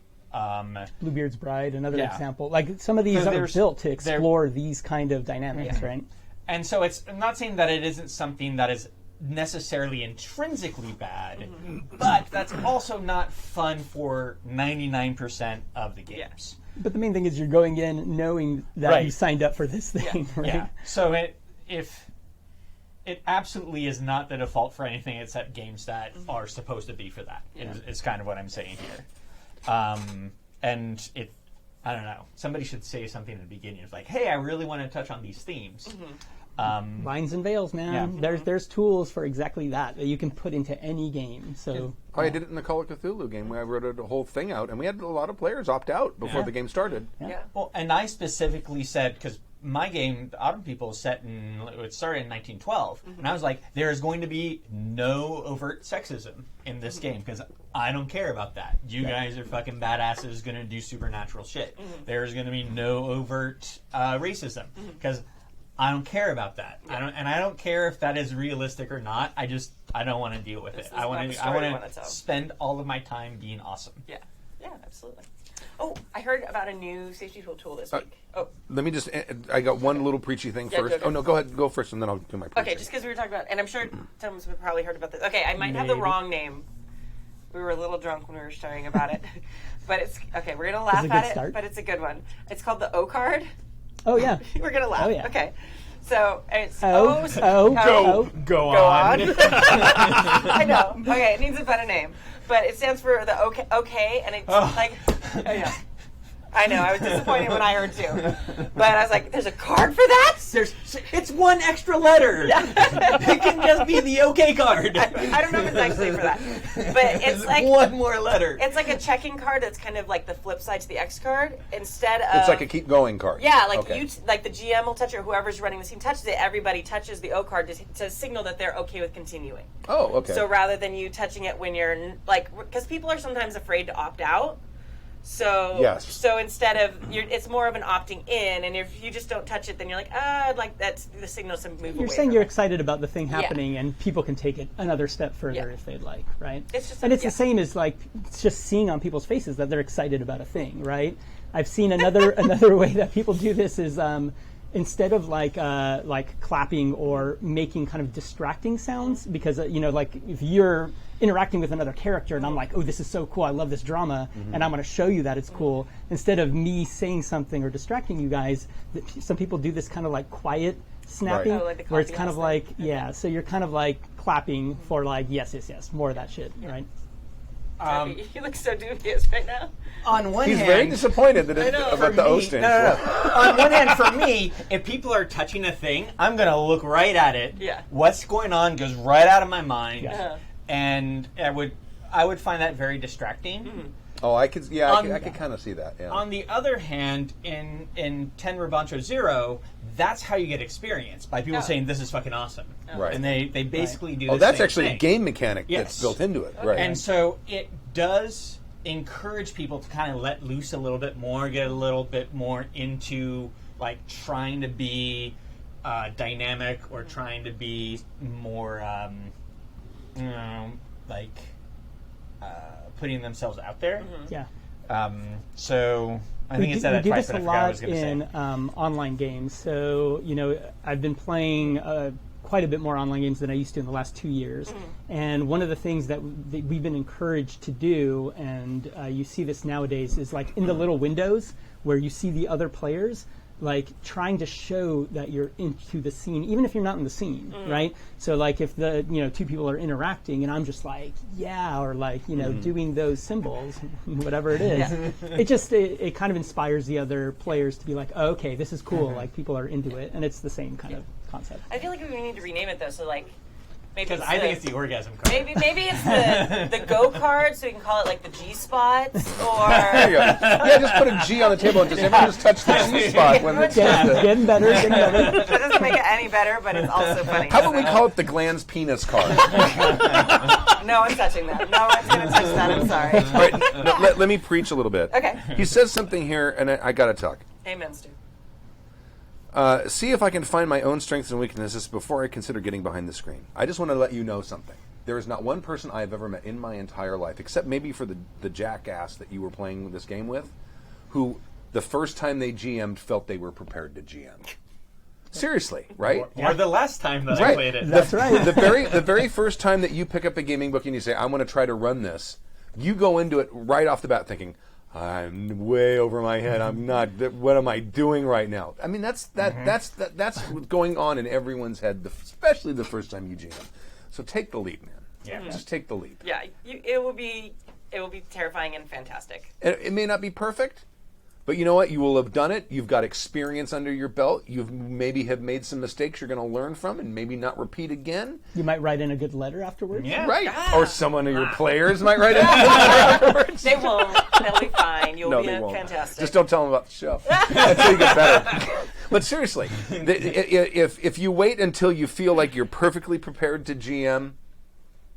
Bluebeard's Bride, another example. Like some of these are built to explore these kind of dynamics, right? And so I'm not saying that it isn't something that is necessarily intrinsically bad, but that's also not fun for 99% of the games. But the main thing is you're going in knowing that you signed up for this thing, right? Yeah. So if it absolutely is not the default for anything except games that are supposed to be for that. Is kind of what I'm saying here. And I don't know. Somebody should say something in the beginning. It's like, hey, I really want to touch on these themes. Lines and veils, man. There's tools for exactly that you can put into any game. So I did it in the Call of Cthulhu game where I wrote a whole thing out, and we had a lot of players opt out before the game started. Well, and I specifically said, because my game, The Autumn People, is set in, it started in 1912, and I was like, there is going to be no overt sexism in this game, because I don't care about that. You guys are fucking badasses going to do supernatural shit. There's going to be no overt racism, because I don't care about that. I don't care if that is realistic or not. I don't want to deal with it. I want to spend all of my time being awesome. Yeah, absolutely. Oh, I heard about a new safety tool this week. Let me just, I got one little preachy thing first. Go. Oh, no, go ahead. Go first, and then I'll do my preachy. Okay, just because we were talking about, and I'm sure some of us have probably heard about this. Okay, I might have the wrong name. We were a little drunk when we were sharing about it. But it's, okay, we're going to laugh at it, but it's a good one. It's called the O card. Oh, yeah. We're going to laugh. Oh, yeah. Okay. So it's Go on. I know. Okay, it needs a better name, but it stands for the OK, and it's like, I know. I was disappointed when I heard too. But I was like, there's a card for that? It's one extra letter. It can just be the OK card. I don't know if it's actually for that. But it's like one more letter. It's like a checking card that's kind of like the flip side to the X card. Instead of It's like a keep going card. yeah, like Okay. like the GM will touch it, or whoever's running the team touches it. Everybody touches the O card to signal that they're okay with continuing. Oh, okay. So rather than you touching it when you're like, because people are sometimes afraid to opt out. So Yes. So instead of it's more of an opting in, and if you just don't touch it, then you're like that's the signal to move away. You're saying from you're it. excited about the thing happening, and people can take it another step further Yeah. if they'd like, right? It's just and it's yeah. the same as like it's just seeing on people's faces that they're excited about a thing, right? I've seen another way that people do this is instead of like clapping or making kind of distracting sounds, because like if you're interacting with another character and I'm like, oh, this is so cool, I love this drama, and I'm going to show you that it's cool. Instead of me saying something or distracting you guys, some people do this kind of like quiet snapping, Right. Oh, like the where it's coffee kind of house like, thing. yeah, so you're kind of like clapping for like, yes, more of that shit, right? You look so dubious right now. On one He's hand, very disappointed that know. about the for O me- stands no. for. On one hand, for me, if people are touching a thing, I'm gonna look right at it. Yeah. What's going on goes right out of my mind, Yeah. and I would find that very distracting. Oh, I could. Yeah, On- I could kind of see that. Yeah. On the other hand, in Ten Revancho Zero, that's how you get experience by people Oh. saying this is fucking awesome, Right. and they basically do. Oh, the that's same actually thing. a game mechanic Yes. that's built into it, right? And so it does encourage people to kind of let loose a little bit more, get a little bit more into like trying to be dynamic or trying to be more, like putting themselves out there. Yeah. So I think we it's do, that we do advice, this but I a forgot what I lot was going to say. in online games. So I've been playing quite a bit more online games than I used to in the last 2 years. And one of the things that we've been encouraged to do, and you see this nowadays, is like in the little windows where you see the other players, like trying to show that you're into the scene, even if you're not in the scene, right? So like if the two people are interacting and I'm just like, yeah, or like doing those symbols, whatever it is, it kind of inspires the other players to be like, oh, okay, this is cool, like people are into it, and it's the same kind of concept. I feel like we need to rename it though. So like maybe Because I think it's the orgasm card. maybe it's the go card, so we can call it like the G spots, or There you go. Yeah, just put a G on the table and just everyone just touch the G spot when it's Getting better. that doesn't make it any better, but it's also funny. How about we call it the Gland's penis card? No one's touching that. No one's going to touch that. I'm sorry. All right, no, let me preach a little bit. Okay. He says something here, and I got to talk. Amen, Stu. See if I can find my own strengths and weaknesses before I consider getting behind the screen. I just want to let you know something. There is not one person I have ever met in my entire life, except maybe for the jackass that you were playing this game with, who the first time they GM'd felt they were prepared to GM. Seriously, right? Or the last time that I Right. played it. That's right. The very first time that you pick up a gaming book and you say, "I want to try to run this," you go into it right off the bat thinking, "I'm way over my head. I'm not. What am I doing right now?" I mean, that's what's going on in everyone's head, especially the first time you GM. So take the lead, man. Yeah. Just take the lead. Yeah, it will be terrifying and fantastic. It may not be perfect, but you know what? You will have done it. You've got experience under your belt. You've maybe have made some mistakes you're going to learn from and maybe not repeat again. You might write in a good letter afterwards. Yeah. Right. Ah. Or someone of your players might write it afterwards. They won't. They'll be fine. You'll No, be they won't. fantastic. Just don't tell them about the show until you get better. But seriously, if you wait until you feel like you're perfectly prepared to GM,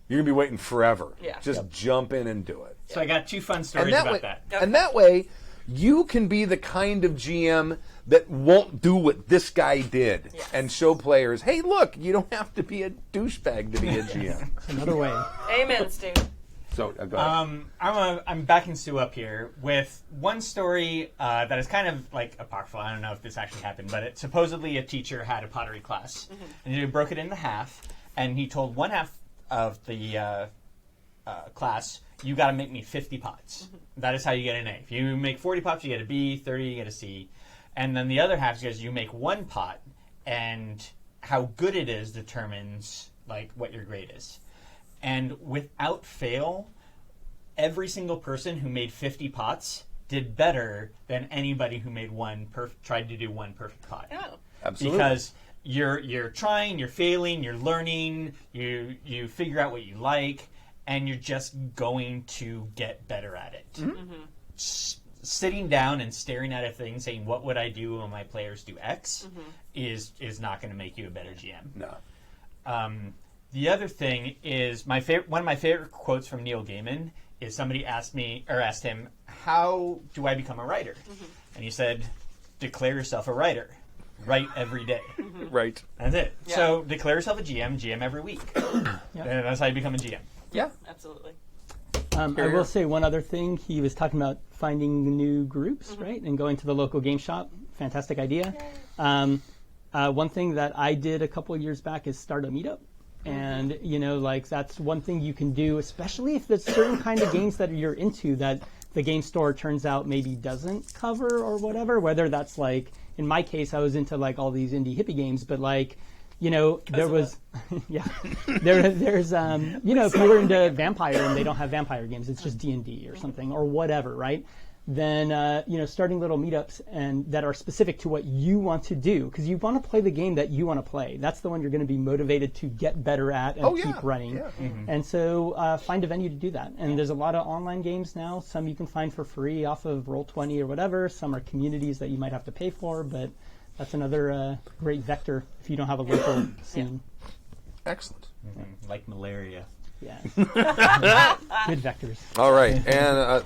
you're going to be waiting forever. Yeah. Just jump in and do it. So I got two fun stories And that about way, that. and that way, you can be the kind of GM that won't do what this guy did and show players, hey, look, you don't have to be a douchebag to be a GM. Another way. Amen, Stu. So, go ahead. I'm backing Stu up here with one story that is kind of like apocryphal. I don't know if this actually happened, but supposedly a teacher had a pottery class, and he broke it into half, and he told one half of the class, you got to make me 50 pots. That is how you get an A. If you make 40 pots, you get a B, 30, you get a C. And then the other half says you make one pot, and how good it is determines like what your grade is. And without fail, every single person who made 50 pots did better than anybody who made tried to do one perfect pot. Oh. Absolutely. Because you're trying, you're failing, you're learning, you figure out what you like, and you're just going to get better at it. Sitting down and staring at a thing saying, what would I do when my players do X, is not going to make you a better GM. No. The other thing is one of my favorite quotes from Neil Gaiman is somebody asked him, how do I become a writer? And he said, declare yourself a writer. Write every day. Right. That's it. Yeah. So declare yourself a GM every week. And that's how you become a GM. Yeah. Absolutely. I will say one other thing. He was talking about finding new groups, right, and going to the local game shop. Fantastic idea. One thing that I did a couple of years back is start a meetup. And, that's one thing you can do, especially if there's certain kind of games that you're into that the game store turns out maybe doesn't cover or whatever, whether that's like, in my case, I was into like all these indie hippie games, but like, there was, there's, if you were into vampire and they don't have vampire games, it's just D&D or something or whatever, right? Then, starting little meetups and that are specific to what you want to do, because you want to play the game that you want to play. That's the one you're going to be motivated to get better at and keep running. Yeah. And so find a venue to do that. And there's a lot of online games now. Some you can find for free off of Roll20 or whatever. Some are communities that you might have to pay for, but that's another great vector if you don't have a local scene. Excellent. Like malaria. Yeah. Good vectors. All right. And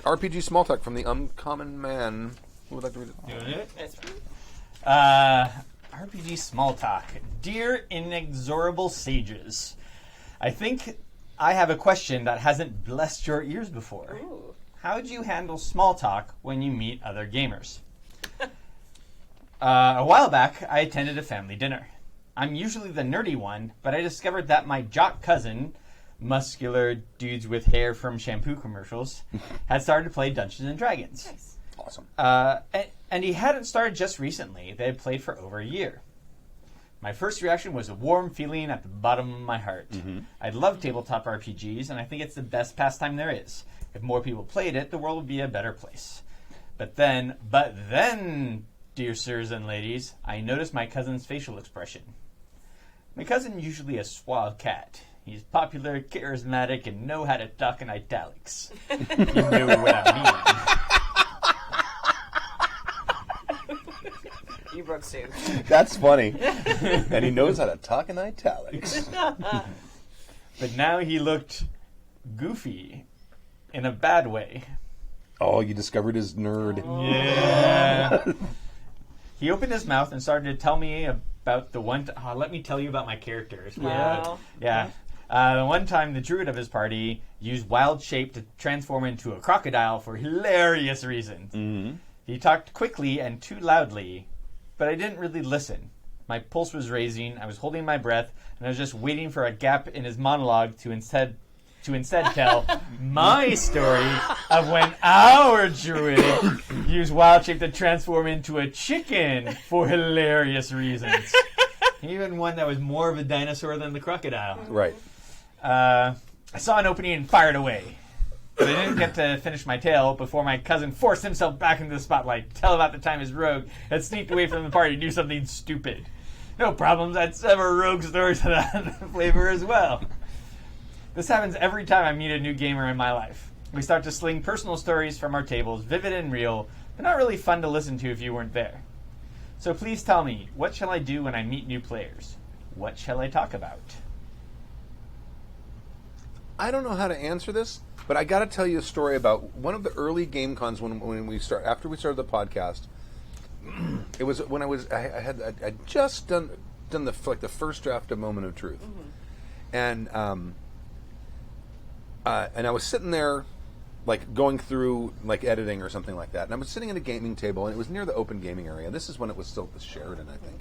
RPG Small Talk from the Uncommon Man. Who would like to read it? Doing it? That's RPG Small Talk. Dear Inexorable Sages, I think I have a question that hasn't blessed your ears before. Ooh. How do you handle small talk when you meet other gamers? A while back, I attended a family dinner. I'm usually the nerdy one, but I discovered that my jock cousin, muscular dudes with hair from shampoo commercials, had started to play Dungeons and Dragons. Nice. Awesome. And he hadn't started just recently. They had played for over a year. My first reaction was a warm feeling at the bottom of my heart. I love tabletop RPGs, and I think it's the best pastime there is. If more people played it, the world would be a better place. But then, dear sirs and ladies, I noticed my cousin's facial expression. My cousin usually a suave cat. He's popular, charismatic, and know how to talk in italics. If you know what I mean. You broke Sue. That's funny. And he knows how to talk in italics. But now he looked goofy in a bad way. Oh, you discovered his nerd. Yeah. He opened his mouth and started to tell me about the one... let me tell you about my characters. Wow. Yeah. The one time the druid of his party used wild shape to transform into a crocodile for hilarious reasons. He talked quickly and too loudly, but I didn't really listen. My pulse was raising, I was holding my breath, and I was just waiting for a gap in his monologue to instead tell my story of when our druid used wild shape to transform into a chicken for hilarious reasons. Even one that was more of a dinosaur than the crocodile. Right. I saw an opening and fired away. But I didn't get to finish my tale before my cousin forced himself back into the spotlight to tell about the time his rogue had sneaked away from the party to do something stupid. No problems, I had several rogue stories of that flavor as well. This happens every time I meet a new gamer in my life. We start to sling personal stories from our tables, vivid and real, but not really fun to listen to if you weren't there. So please tell me, what shall I do when I meet new players? What shall I talk about? I don't know how to answer this, but I got to tell you a story about one of the early game cons after we started the podcast. It was when I had just done the first draft of Moment of Truth, and I was sitting there, like going through like editing or something like that, and I was sitting at a gaming table, and it was near the open gaming area. This is when it was still the Sheridan, I think,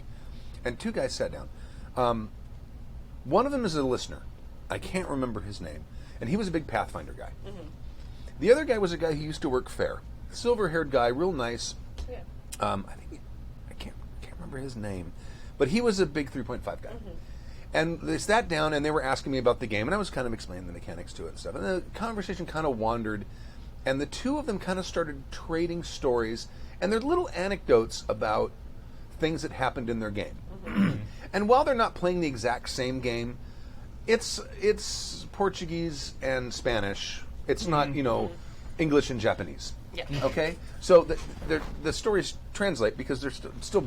and two guys sat down. One of them is a listener. I can't remember his name, and he was a big Pathfinder guy. The other guy was a guy who used to work fair, silver-haired guy, real nice. Yeah. I can't remember his name, but he was a big 3.5 guy. And they sat down and they were asking me about the game, and I was kind of explaining the mechanics to it and stuff. And the conversation kind of wandered and the two of them kind of started trading stories, and they're little anecdotes about things that happened in their game. And while they're not playing the exact same game, it's Portuguese and Spanish. It's not, English and Japanese. Yeah. Okay? So the stories translate because they're still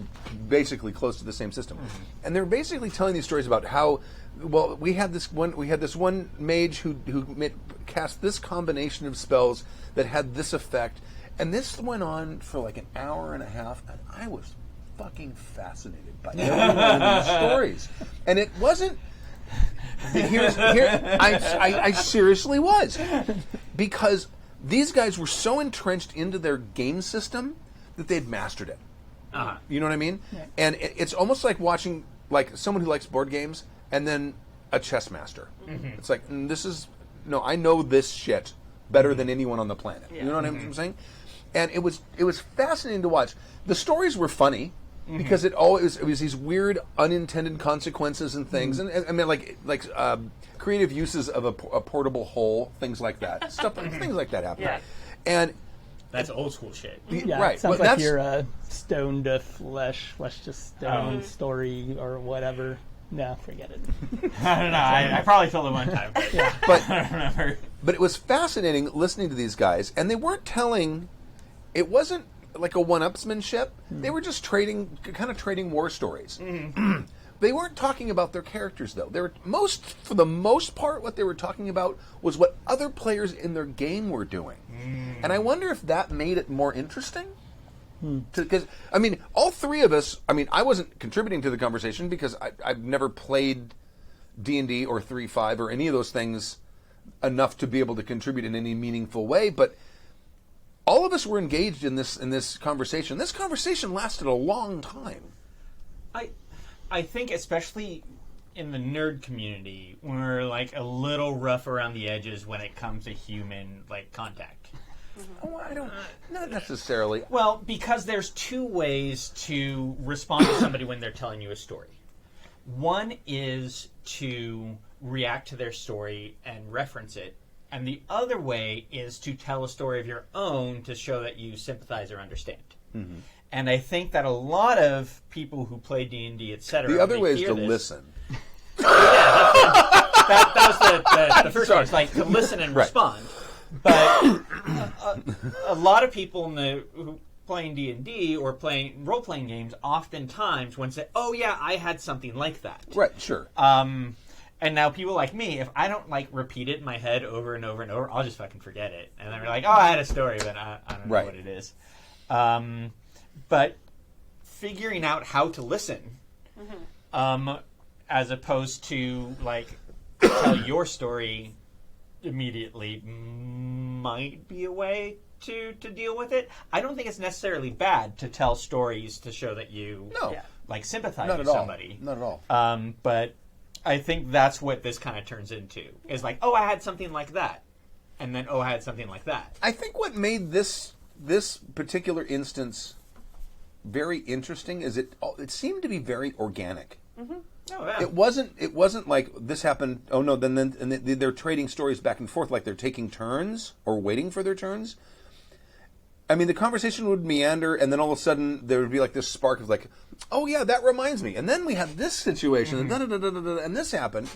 basically close to the same system. And they're basically telling these stories about how, well, we had this one mage who cast this combination of spells that had this effect, and this went on for like an hour and a half, and I was fucking fascinated by every one of these stories. And it wasn't. I seriously was, because these guys were so entrenched into their game system that they'd mastered it. You know what I mean? Yeah. And it's almost like watching someone who likes board games and then a chess master. It's like, I know this shit better than anyone on the planet. Yeah. You know what I'm saying? And it was fascinating to watch. The stories were funny. Because it was these weird unintended consequences and things, and I mean like creative uses of a portable hole, things like that, things like that happen. Yeah. And that's old school shit. Yeah, right. It sounds like your stone to flesh to stone story or whatever. No, forget it. I don't know. I probably told it one time. Yeah. But I don't remember. But it was fascinating listening to these guys, and they weren't telling. It wasn't like a one-upsmanship. They were just trading war stories. They weren't talking about their characters, though. They were for the most part, what they were talking about was what other players in their game were doing. And I wonder if that made it more interesting. Because I mean, all three of us. I mean, I wasn't contributing to the conversation because I've never played D&D or 3.5 or any of those things enough to be able to contribute in any meaningful way, but all of us were engaged in this conversation. This conversation lasted a long time. I think especially in the nerd community, we're like a little rough around the edges when it comes to human contact. Oh, not necessarily. Well, because there's two ways to respond to somebody when they're telling you a story. One is to react to their story and reference it. And the other way is to tell a story of your own to show that you sympathize or understand. And I think that a lot of people who play D&D, etc. The other way is to listen. That was the first one. It's like to listen and respond. But a lot of people who playing D&D or playing role-playing games oftentimes when say, "Oh yeah, I had something like that." Right. Sure. And now people like me, if I don't repeat it in my head over and over and over, I'll just fucking forget it. And then we're like, "Oh, I had a story, but I don't know what it is." But figuring out how to listen, as opposed to tell your story immediately, might be a way to deal with it. I don't think it's necessarily bad to tell stories to show that you sympathize with somebody. Not at all. But I think that's what this kind of turns into. Is oh, I had something like that. And then, oh, I had something like that. I think what made this particular instance very interesting is it seemed to be very organic. Oh, yeah. It wasn't like this happened. Oh no! Then they're trading stories back and forth like they're taking turns or waiting for their turns. I mean, the conversation would meander, and then all of a sudden there would be this spark of oh yeah, that reminds me. And then we had this situation, and this happened,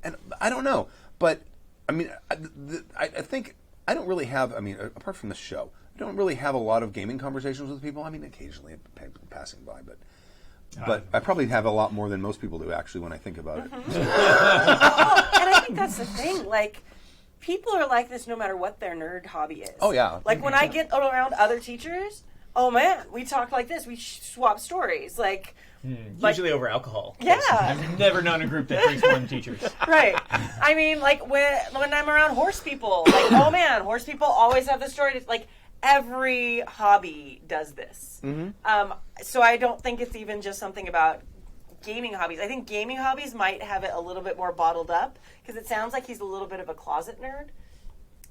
and I don't know, but I mean, I think I don't really have. I mean, apart from this show, I don't really have a lot of gaming conversations with people. I mean, occasionally passing by, but I probably have a lot more than most people do, actually, when I think about it. And I think that's the thing. People are like this no matter what their nerd hobby is. Oh, yeah. When I get around other teachers, oh, man, we talk like this. We swap stories. Usually over alcohol. Yeah. I've never known a group that drinks more than teachers. Right. I mean, when I'm around horse people, oh, man, horse people always have the story. Every hobby does this. So I don't think it's even just something about gaming hobbies. I think gaming hobbies might have it a little bit more bottled up because it sounds like he's a little bit of a closet nerd.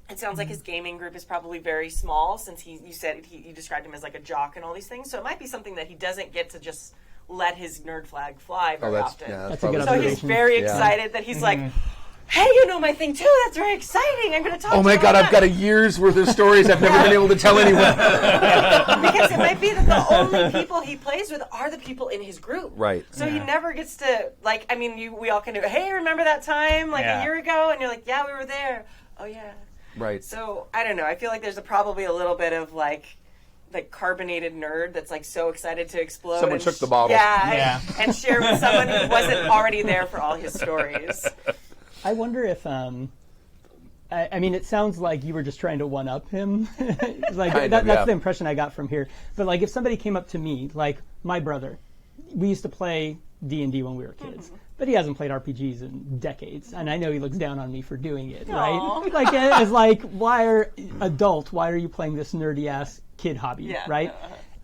It sounds like his gaming group is probably very small since you described him as a jock and all these things. So it might be something that he doesn't get to just let his nerd flag fly very often. Yeah, that's a good so he's very excited that he's hey, you know my thing too. That's very exciting. I'm going to talk to you Oh my God, about I've got a year's worth of stories I've never been able to tell anyone. because it might be that the only people he plays with are the people in his group. Right. So he never gets to, like, I mean, we all can do, hey, remember that time, like, a year ago? And you're like, yeah, we were there. Oh, yeah. Right. So, I don't know. I feel like there's probably a little bit of, like carbonated nerd that's like so excited to explode. Someone took the bottle. And share with someone who wasn't already there for all his stories. I wonder if, I mean, it sounds like you were just trying to one-up him. Like that's the impression I got from here. But like, if somebody came up to me, like my brother, we used to play D&D when we were kids, but he hasn't played RPGs in decades, and I know he looks down on me for doing it, right? Like, it's like, why are you playing this nerdy ass kid hobby, right?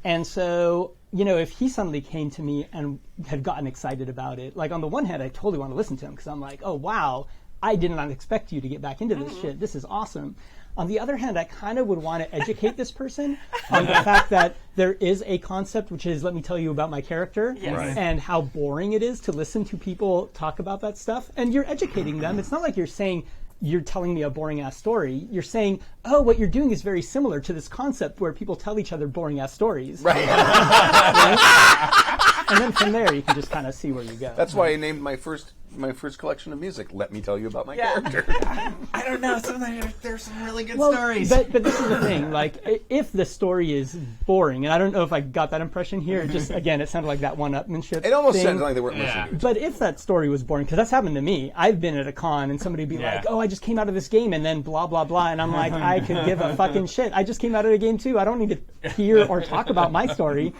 And so, you know, if he suddenly came to me and had gotten excited about it, like on the one hand, I totally want to listen to him because I'm like, oh wow, I did not expect you to get back into this shit. This is awesome. On the other hand, I kind of would want to educate this person on the fact that there is a concept, which is, let me tell you about my character and how boring it is to listen to people talk about that stuff. And you're educating them. It's not like you're saying, you're telling me a boring ass story. You're saying, oh, what you're doing is very similar to this concept where people tell each other boring ass stories. Right. And then from there, you can just kind of see where you go. That's why I named my first collection of music, Let Me Tell You About My Character. I don't know. There's some really good Well, stories. But this is the thing. Like, if the story is boring, and I don't know if I got that impression here, it just, again, it sounded like that one-upmanship It almost thing. sounded like they weren't listening to it. But if that story was boring, because that's happened to me, I've been at a con and somebody would be like, oh, I just came out of this game and then blah, blah, blah. And I'm like, I could give a fucking shit. I just came out of a game too. I don't need to hear or talk about my story.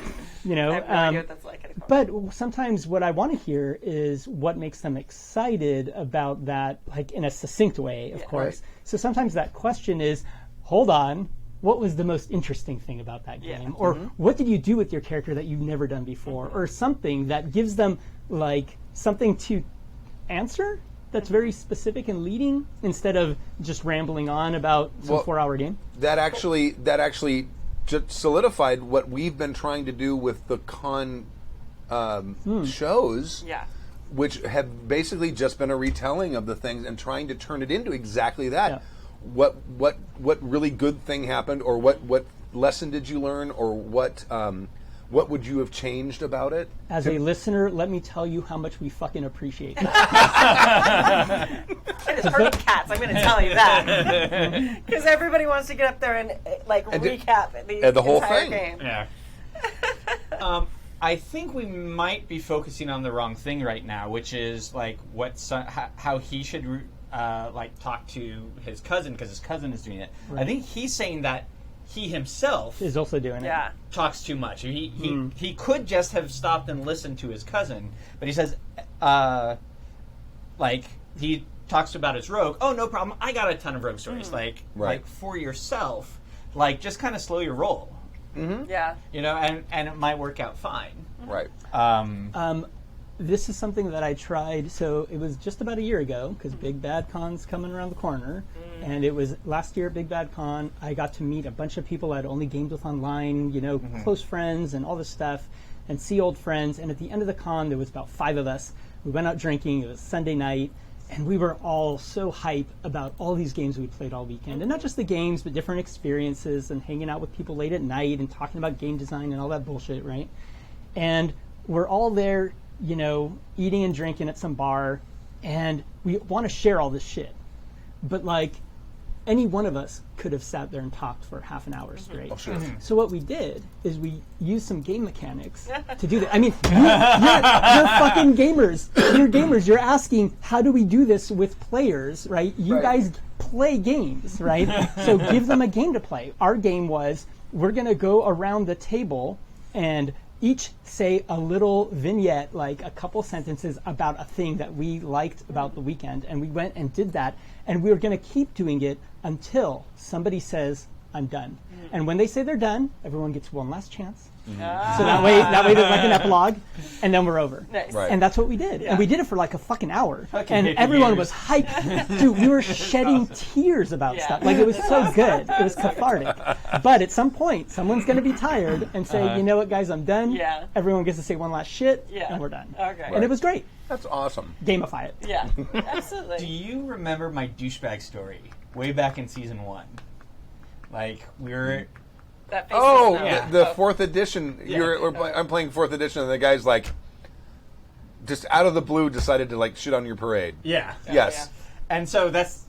You know, I have no idea what that's like anymore. but sometimes what I want to hear is what makes them excited about that, like in a succinct way, of course. Right. So sometimes that question is, hold on, what was the most interesting thing about that game? Or what did you do with your character that you've never done before? Or something that gives them like something to answer that's very specific and leading instead of just rambling on about some 4-hour game. That actually just solidified what we've been trying to do with the con shows, which have basically just been a retelling of the things and trying to turn it into exactly that. Yeah. What really good thing happened, or what lesson did you learn, or what would you have changed about it? As a listener, let me tell you how much we fucking appreciate it. It is hurting cats, I'm going to tell you that. Because everybody wants to get up there and recap the whole entire thing. game. Yeah. I think we might be focusing on the wrong thing right now, which is like how he should like talk to his cousin because his cousin is doing it. Right. I think he's saying that he himself is also doing it. Talks too much. He could just have stopped and listened to his cousin, but he says, like he talks about his rogue. Oh, no problem. I got a ton of rogue stories. Like for yourself, like just kind of slow your roll. Mm-hmm. Yeah. You know, and it might work out fine. Right. This is something that I tried. So it was just about a year ago because Big Bad Con's coming around the corner, and it was last year at Big Bad Con. I got to meet a bunch of people I'd only gamed with online, you know, close friends and all this stuff, and see old friends. And at the end of the con, there was about 5 of us. We went out drinking. It was Sunday night. And we were all so hype about all these games we played all weekend. And not just the games, but different experiences and hanging out with people late at night and talking about game design and all that bullshit, right? And we're all there, you know, eating and drinking at some bar, and we want to share all this shit. But, like, any one of us could have sat there and talked for half an hour straight. Oh, sure. So what we did is we used some game mechanics to do that. I mean, you're fucking gamers. You're gamers. You're asking, how do we do this with players, right? You guys play games, right? So give them a game to play. Our game was, we're going to go around the table and each say a little vignette, like a couple sentences about a thing that we liked about the weekend. And we went and did that. And we were going to keep doing it until somebody says, I'm done. And when they say they're done, everyone gets one last chance. So that way there's like an epilogue. and then we're over. Nice. Right. And that's what we did. And we did it for like a fucking hour. Fucking And 50 everyone years. was hyped. Dude, we were shedding tears about Yeah. stuff. Like, it was so good. It was cathartic. But at some point, someone's going to be tired and say, you know what, guys, I'm done. Yeah. Everyone gets to say one last shit, Yeah. and we're done. Okay. And it was great. That's awesome. Gamify it. Yeah, absolutely. Do you remember my douchebag story way back in season 1? Like, we were... That face Oh, is Yeah. the fourth edition. Yeah. I'm playing fourth edition, and the guy's like, just out of the blue, decided to like shit on your parade. Yeah. Yes. And so that's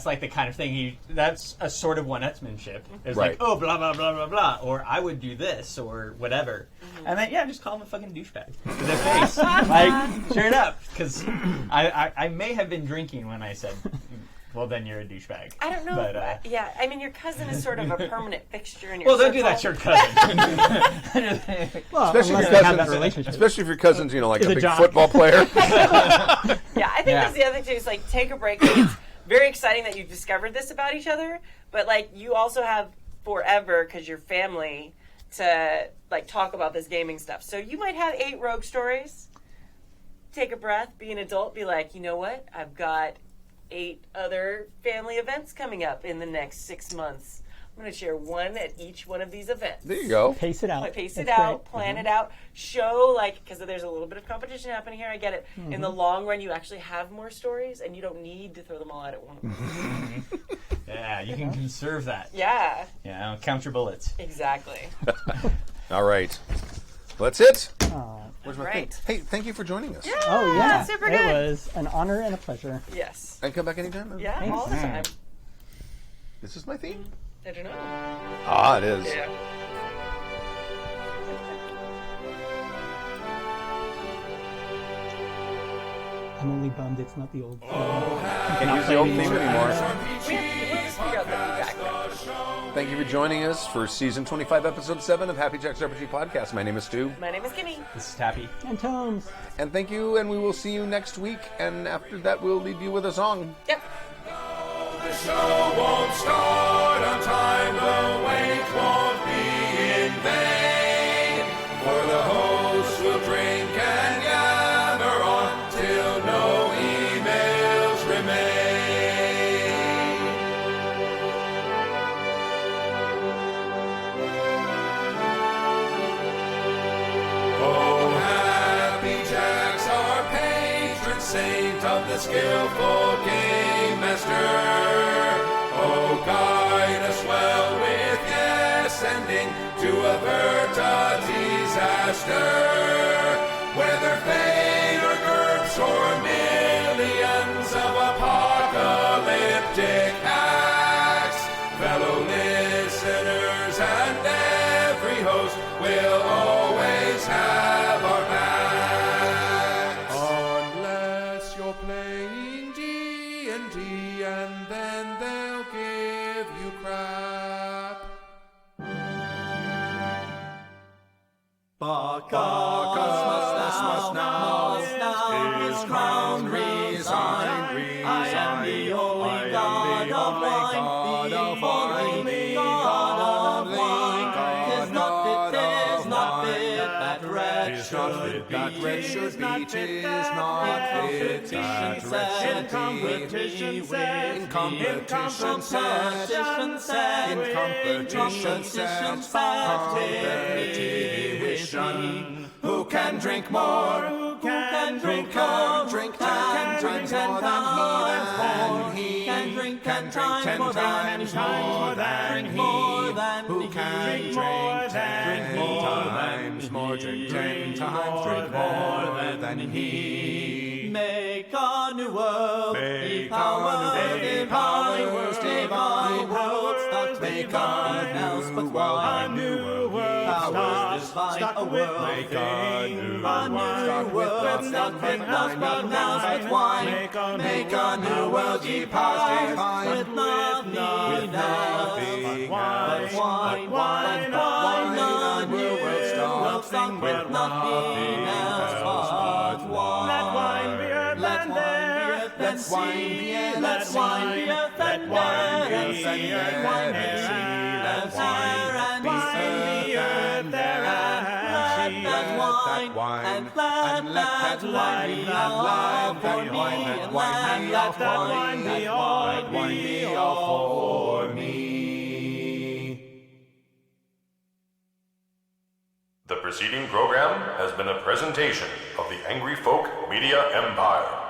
like the kind of thing that's a sort of one-upsmanship. It's Right. like, oh, blah, blah, blah, blah, blah, or I would do this, or whatever. And then, just call him a fucking douchebag to their face. Like, straight up. Because I may have been drinking when I said, well, then you're a douchebag. I don't know. But, Yeah, I mean, your cousin is sort of a permanent fixture in your well, don't do circle. that to your cousin. Well, Especially unless if they your have that cousins, relationship. especially if your cousins, like Is a a big jock. football player. Yeah, I think Yeah. that's the other thing too. Is like take a break. Like, it's very exciting that you've discovered this about each other, but like you also have forever because you're family to like talk about this gaming stuff. So you might have 8 rogue stories. Take a breath, be an adult, be like, you know what? I've got 8 other family events coming up in the next 6 months. I'm going to share one at each one of these events. There you go. Pace it out. Pace it That's out, great. plan it out, show like because there's a little bit of competition happening here. I get it. In the long run, you actually have more stories, and you don't need to throw them all out at once. Yeah, you can conserve that. Yeah, Yeah, count your bullets. exactly. All right. Well, that's it. Aw. Where's my Right. thing? Hey, thank you for joining us. Oh, yeah. super It good. was an honor and a pleasure. Yes. And come back anytime. Yeah, Thanks. all the time. This is my theme. I don't know. Ah, it is. Yeah. I'm only bummed it's not the old. Can't use the old theme anymore. We'll just figure out the feedback. Thank you for joining us for season 25, episode 7 of Happy Jack's RPG Podcast. My name is Stu. My name is Kimmy. This is Tappy. And Tomes. And thank you, and we will see you next week. And after that, we'll leave you with a song. Yep. The show won't start on time, the wait won't be in vain. For the host will drink and gather on till no emails remain. Oh, Happy Jack's our patron saint of the skillful game master. Oh, guide us well with yes ending to avert a disaster. Whether fate or GURPS or millions of apocalyptic acts, fellow listeners and every host will always have our backs. Unless you're playing D&D and then they'll give you crap. Bacchus must now his crown resign. I am the only god of wine. Only god of wine. 'Tis not fit that wretch should be. Tis not fit that wretch should be. In competition who can drink more? Who can drink more? Drink 10 times more than he. Can drink 10 times more than he. Who can drink 10 times more? Drink 10 times more than he. Make a new world. Make a new world. Divine world. Start make a else but wine. A new world. Powers divine. A world. Make a new world. Start with nothing else but wine. Make a new world. Ye powers divine. With nothing else but wine. Wine. A new world. Start with nothing else but wine. Let wine be earth and air. Let wine be earth. Let wine be earth and air. Let wine be earth and air. Let wine that wine, and let that wine be all for me, and let that wine be all for me. The preceding program has been a presentation of the Angry Folk Media Empire.